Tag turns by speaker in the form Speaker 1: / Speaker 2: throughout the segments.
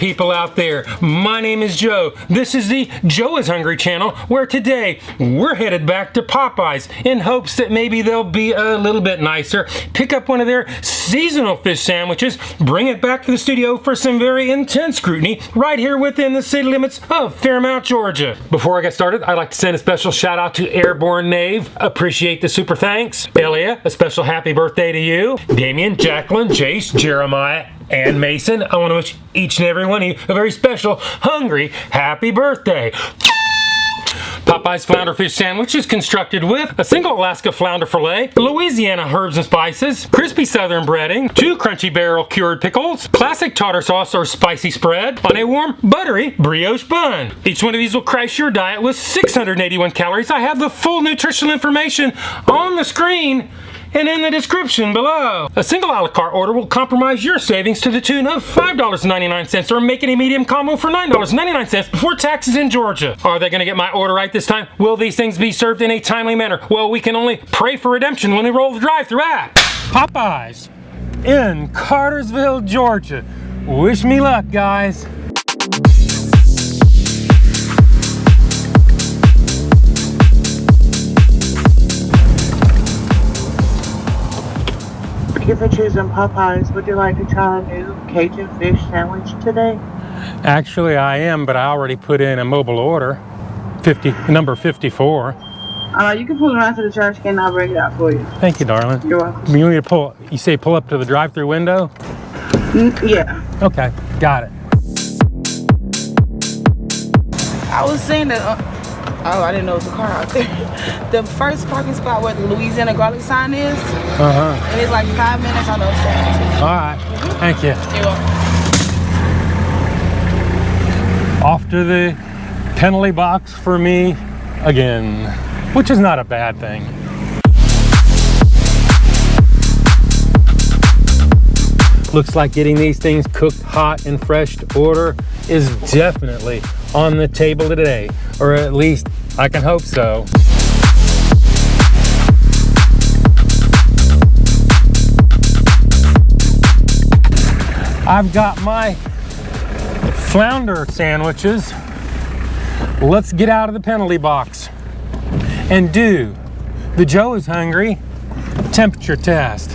Speaker 1: people out there. My name is Joe. This is the Joe is Hungry channel, where today we're headed back to Popeyes in hopes that maybe they'll be a little bit nicer, pick up one of their seasonal fish sandwiches, bring it back to the studio for some very intense scrutiny right here within the city limits of Fairmount, Georgia. Before I get started, I'd like to send a special shout out to Airborne Knave. Appreciate the super thanks. Elliot, a special happy birthday to you. Damien, Jacqueline, Jace, Jeremiah, and Mason, I want to wish each and every one of you a very special, hungry, happy birthday. Popeyes Flounder fish sandwich is constructed with a single Alaska flounder filet, Louisiana herbs and spices, crispy southern breading, 2 crunchy barrel cured pickles, classic tartar sauce or spicy spread on a warm, buttery brioche bun. Each one of these will crash your diet with 681 calories. I have the full nutritional information on the screen and in the description below. A single a la carte order will compromise your savings to the tune of $5.99 or make it a medium combo for $9.99 before taxes in Georgia. Are they gonna get my order right this time? Will these things be served in a timely manner? Well, we can only pray for redemption when we roll the drive-thru app. Popeyes in Cartersville, Georgia. Wish me luck, guys.
Speaker 2: If you're choosing Popeyes, would you like to try a new Cajun fish sandwich today?
Speaker 1: Actually, I am, but I already put in a mobile order, number 54.
Speaker 2: You can pull it around to the trash can and I'll bring it out for you.
Speaker 1: Thank you, darling.
Speaker 2: You're welcome.
Speaker 1: You want me to you say pull up to the drive-thru window?
Speaker 2: Yeah.
Speaker 1: Okay, got it.
Speaker 3: I was saying that, oh, I didn't know it was a car out there. The first parking spot where the Louisiana garlic sign is, and it's like 5 minutes on those sandwiches.
Speaker 1: All right, thank you.
Speaker 3: You're welcome.
Speaker 1: Off to the penalty box for me again, which is not a bad thing. Looks like getting these things cooked hot and fresh to order is definitely on the table today, or at least I can hope so. I've got my flounder sandwiches. Let's get out of the penalty box and do the Joe is Hungry temperature test.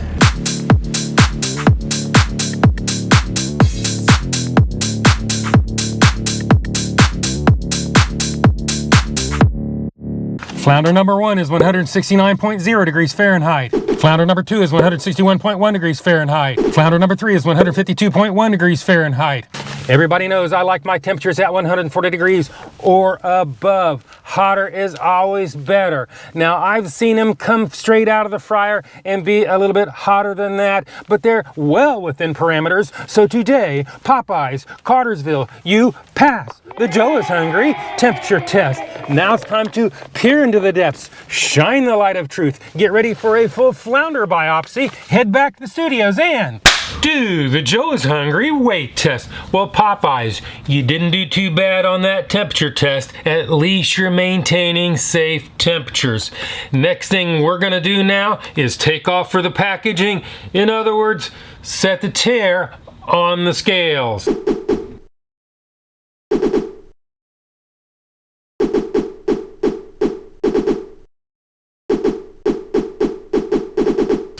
Speaker 1: Flounder number 1 is 169.0 degrees Fahrenheit. Flounder number 2 is 161.1 degrees Fahrenheit. Flounder number 3 is 152.1 degrees Fahrenheit. Everybody knows I like my temperatures at 140 degrees or above. Hotter is always better. Now, I've seen them come straight out of the fryer and be a little bit hotter than that, but they're well within parameters. So today, Popeyes, Cartersville, you pass the Joe is Hungry temperature test. Now it's time to peer into the depths, shine the light of truth, get ready for a full flounder biopsy, head back to the studios and do the Joe is Hungry weight test. Well, Popeyes, you didn't do too bad on that temperature test. At least you're maintaining safe temperatures. Next thing we're gonna do now is take off for the packaging. In other words, set the tear on the scales.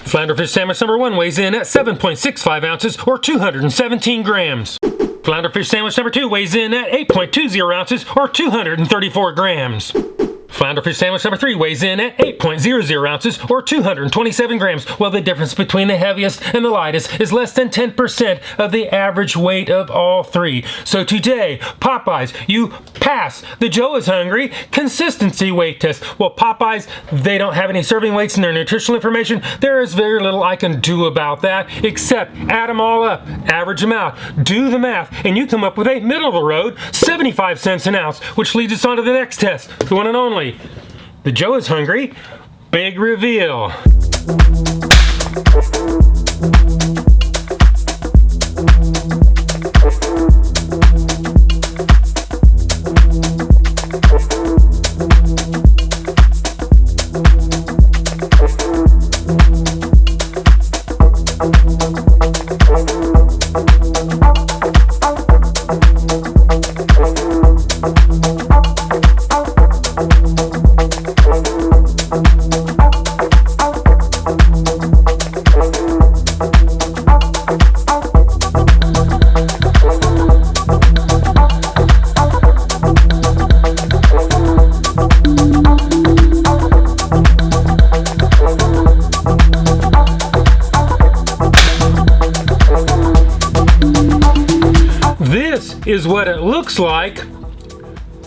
Speaker 1: Flounder fish sandwich number 1 weighs in at 7.65 ounces or 217 grams. Flounder fish sandwich number 2 weighs in at 8.20 ounces or 234 grams. Flounder fish sandwich number 3 weighs in at 8.00 ounces or 227 grams. Well, the difference between the heaviest and the lightest is less than 10% of the average weight of all three. So today, Popeyes, you pass the Joe is Hungry consistency weight test. Well, Popeyes, they don't have any serving weights in their nutritional information. There is very little I can do about that except add them all up, average them out, do the math, and you come up with a middle of the road 75 cents an ounce, which leads us on to the next test, the one and only. The Joe is Hungry big reveal. This is what it looks like,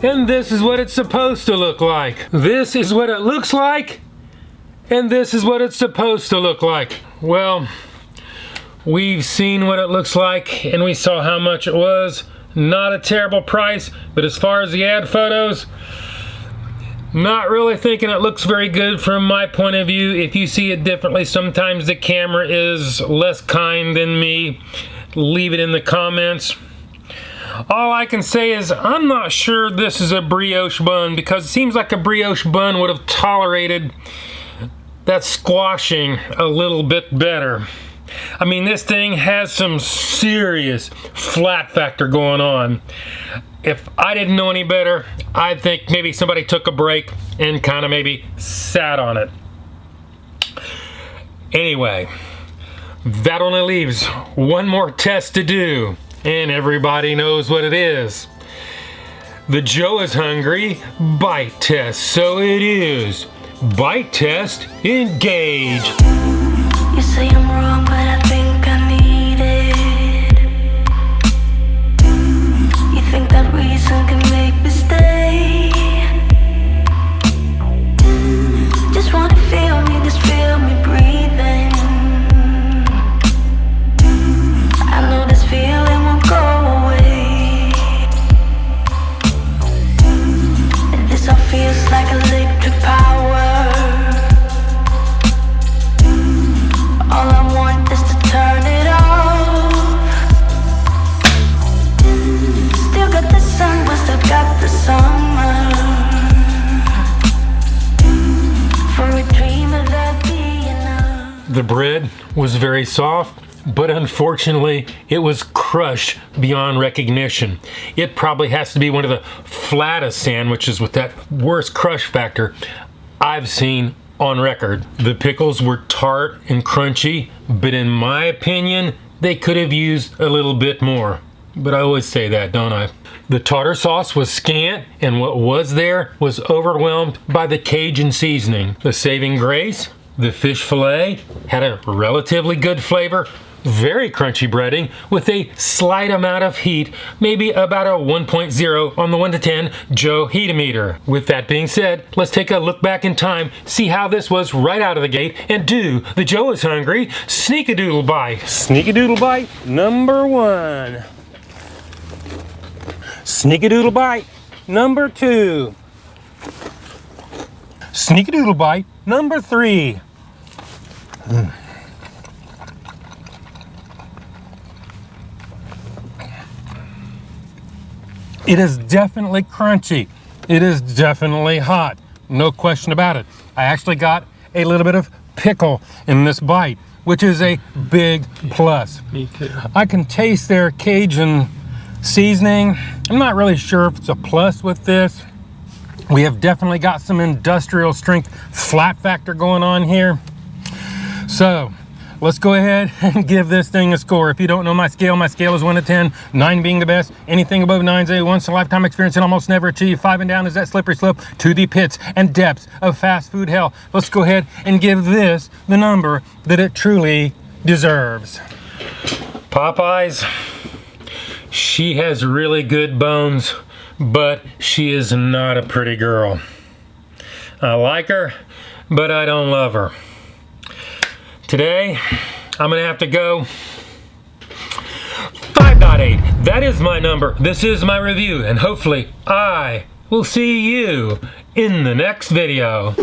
Speaker 1: and this is what it's supposed to look like. This is what it looks like, and this is what it's supposed to look like. Well, we've seen what it looks like, and we saw how much it was. Not a terrible price, but as far as the ad photos, not really thinking it looks very good from my point of view. If you see it differently, sometimes the camera is less kind than me. Leave it in the comments. All I can say is I'm not sure this is a brioche bun, because it seems like a brioche bun would have tolerated that squashing a little bit better. I mean, this thing has some serious flat factor going on. If I didn't know any better, I'd think maybe somebody took a break and kind of maybe sat on it. Anyway, that only leaves one more test to do, and everybody knows what it is. The Joe is Hungry bite test. So it is. Bite test, engage.
Speaker 4: You say I'm wrong, but I think I need it. You think that reason can make me stay. Just wanna feel me, just feel me breathing. I know this feeling won't go away. And this all feels like electric power. All I want is to turn it off. Still got the sun, but still got the summer. For a dreamer that'd be enough.
Speaker 1: The bread was very soft, but unfortunately it was crushed beyond recognition. It probably has to be one of the flattest sandwiches with that worst crush factor I've seen on record. The pickles were tart and crunchy, but in my opinion, they could have used a little bit more. But I always say that, don't I? The tartar sauce was scant, and what was there was overwhelmed by the Cajun seasoning. The saving grace, the fish fillet, had a relatively good flavor, very crunchy breading with a slight amount of heat, maybe about a 1.0 on the 1 to 10 Joe Heat-O-Meter. With that being said, let's take a look back in time, see how this was right out of the gate, and do the Joe is Hungry Sneak-A-Doodle Bite. Sneak-A-Doodle Bite number 1. Sneak-A-Doodle Bite number 2. Sneak-A-Doodle Bite number 3. It is definitely crunchy. It is definitely hot. No question about it. I actually got a little bit of pickle in this bite, which is a big plus.
Speaker 5: Me too.
Speaker 1: I can taste their Cajun seasoning. I'm not really sure if it's a plus with this. We have definitely got some industrial strength flat factor going on here. So let's go ahead and give this thing a score. If you don't know my scale is 1 to 10, 9 being the best. Anything above 9 is a once in a lifetime experience and almost never achieved. 5 and down is that slippery slope to the pits and depths of fast food hell. Let's go ahead and give this the number that it truly deserves. Popeyes, she has really good bones, but she is not a pretty girl. I like her, but I don't love her. Today, I'm gonna have to go 5.8. That is my number. This is my review, and hopefully I will see you in the next video.